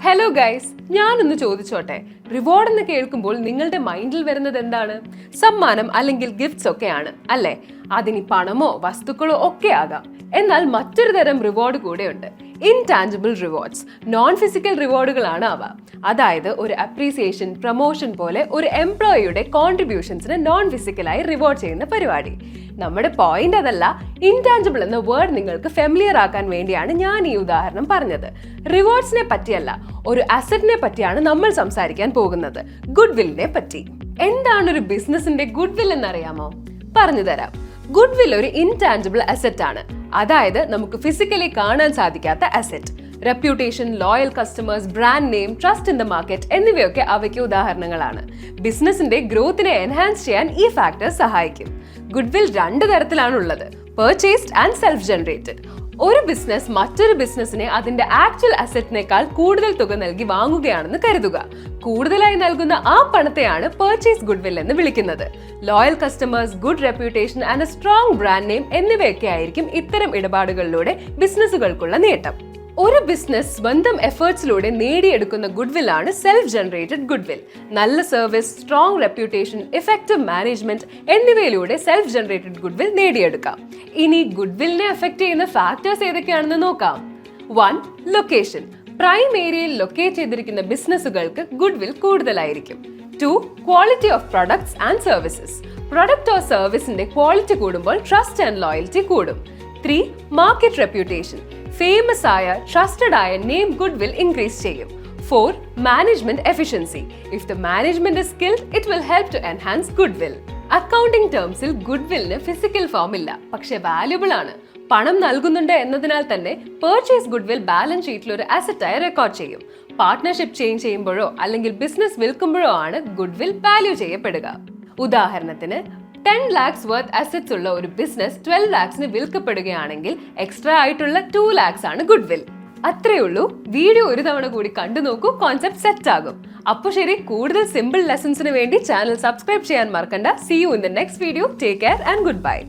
Hello guys, ഞാനൊന്ന് ചോദിച്ചോട്ടെ, reward എന്ന് കേൾക്കുമ്പോൾ നിങ്ങളുടെ മൈൻഡിൽ വരുന്നത് എന്താണ്? സമ്മാനം അല്ലെങ്കിൽ ഗിഫ്റ്റ്സ് ഒക്കെയാണ് അല്ലേ? അതിനി പണമോ വസ്തുക്കളോ ഒക്കെ ആകാം. എന്നാൽ മറ്റൊരു തരം റിവാർഡ് കൂടെയുണ്ട്, ഇൻടാഞ്ചിബിൾ റിവാർഡ്സ്. നോൺ ഫിസിക്കൽ റിവാർഡുകളാണ് അവ. അതായത് ഒരു അപ്രീസിയേഷൻ, പ്രൊമോഷൻ പോലെ ഒരു എംപ്ലോയിയുടെ കോൺട്രിബ്യൂഷൻസിന് നോൺ ഫിസിക്കലായി റിവാർഡ് ചെയ്യുന്ന പരിപാടി. നമ്മുടെ പോയിന്റ് അതല്ല, ഇൻടാഞ്ചിബിൾ എന്ന വേർഡ് നിങ്ങൾക്ക് ഫെമിലിയർ ആക്കാൻ വേണ്ടിയാണ് ഞാൻ ഈ ഉദാഹരണം പറഞ്ഞത്. റിവാർഡ്സിനെ പറ്റിയല്ല, ഒരു അസറ്റിനെ പറ്റിയാണ് നമ്മൾ സംസാരിക്കാൻ പോകുന്നത്, ഗുഡ്വില്ലിനെ പറ്റി. എന്താണ് ഒരു ബിസിനസിന്റെ ഗുഡ്വിൽ എന്നറിയാമോ? പറഞ്ഞു തരാം. ഗുഡ്വിൽ ഒരു ഇൻടാഞ്ചിബിൾ അസറ്റ് ആണ്. അതായത് നമുക്ക് ഫിസിക്കലി കാണാൻ സാധിക്കാത്ത asset. Reputation, loyal customers, brand name, trust in the market എന്നിവയൊക്കെ അവയ്ക്ക് ഉദാഹരണങ്ങളാണ്. ബിസിനസിന്റെ ഗ്രോത്തിനെ എൻഹാൻസ് ചെയ്യാൻ ഈ ഫാക്ടേഴ്സ് സഹായിക്കും. ഗുഡ്വിൽ രണ്ട് തരത്തിലാണുള്ളത്, പർച്ചേസ്ഡ് ആൻഡ് സെൽഫ് ജനറേറ്റഡ്. ഒരു ബിസിനസ് മറ്റൊരു ബിസിനസിനെ അതിന്റെ ആക്ച്വൽ അസറ്റിനേക്കാൾ കൂടുതൽ തുക നൽകി വാങ്ങുകയാണെന്ന് കരുതുക. കൂടുതലായി നൽകുന്ന ആ പണത്തെയാണ് പർച്ചേസ് ഗുഡ്വിൽ എന്ന് വിളിക്കുന്നത്. Loyal customers, good reputation and a strong brand name എന്നിവയൊക്കെ ആയിരിക്കും ഇത്തരം ഇടപാടുകളിലൂടെ ബിസിനസ്സുകൾക്കുള്ള നേട്ടം. ഒരു ബിസിനസ് സ്വന്തം എഫേർട്സിലൂടെ നേടിയെടുക്കുന്ന ഗുഡ്വിൽ ആണ് സെൽഫ് ജനറേറ്റഡ് ഗുഡ്വിൽ. നല്ല service, strong reputation, effective management എന്നിവയിലൂടെ സെൽഫ് ജനറേറ്റഡ് ഗുഡ്വിൽ നേടിയെടുക്കാം. ഇനി ഗുഡ്വില്ലിനെ അഫക്ട് ചെയ്യുന്ന ഫാക്ടേഴ്സ് ഏതൊക്കെയാണെന്ന് നോക്കാം. 1. ലൊക്കേഷൻ. പ്രൈം ഏരിയയിൽ ലൊക്കേറ്റ് ചെയ്തിരിക്കുന്ന ബിസിനസ്സുകൾക്ക് ഗുഡ്വിൽ കൂടുതലായിരിക്കും. 2. Quality of products and services. Product or സർവീസിന്റെ ക്വാളിറ്റി കൂടുമ്പോൾ ട്രസ്റ്റ് ആൻഡ് ലോയൽറ്റി കൂടും. 3. Market reputation. ഫേമസ് ആയ, ട്രസ്റ്റഡ് ആയ നെയിം ഗുഡ്വിൽ ഇൻക്രീസ് ചെയ്യും. 4. Management efficiency. If the management is skilled, it will help to enhance goodwill. Accounting ടേംസിൽ ഗുഡ്വില്ലിന് physical form ഇല്ല, പക്ഷെ വാല്യുബിൾ ആണ്. പണം നൽകുന്നുണ്ട് എന്നതിനാൽ തന്നെ പർച്ചേസ് ഗുഡ്വിൽ ബാലൻസ് ഷീറ്റിൽ ഒരു അസറ്റായി റെക്കോർഡ് ചെയ്യും. പാർട്ട്ണർഷിപ്പ് ചേഞ്ച് ചെയ്യുമ്പോഴോ അല്ലെങ്കിൽ ബിസിനസ് വിൽക്കുമ്പോഴോ ആണ് ഗുഡ്വിൽ വാല്യൂ ചെയ്യപ്പെടുക. ഉദാഹരണത്തിന് 10 lakhs വർത്ത് അസറ്റ്സ് ഉള്ള ഒരു ബിസിനസ് 12 lakhsന് വിൽക്കപ്പെടുകയാണെങ്കിൽ എക്സ്ട്രാ ആയിട്ടുള്ള 2 lakhs ആണ് ഗുഡ്വിൽ. അത്രേ ഉള്ളൂ. വീഡിയോ ഒരു തവണ കൂടി കണ്ടു നോക്കൂ, കോൺസെപ്റ്റ് സെറ്റ് ആകും. അപ്പോൾ ശരി, കൂടുതൽ സിമ്പിൾ ലെസൺസിന് വേണ്ടി ചാനൽ സബ്സ്ക്രൈബ് ചെയ്യാൻ മറക്കണ്ട. See you in the next video. Take care and goodbye.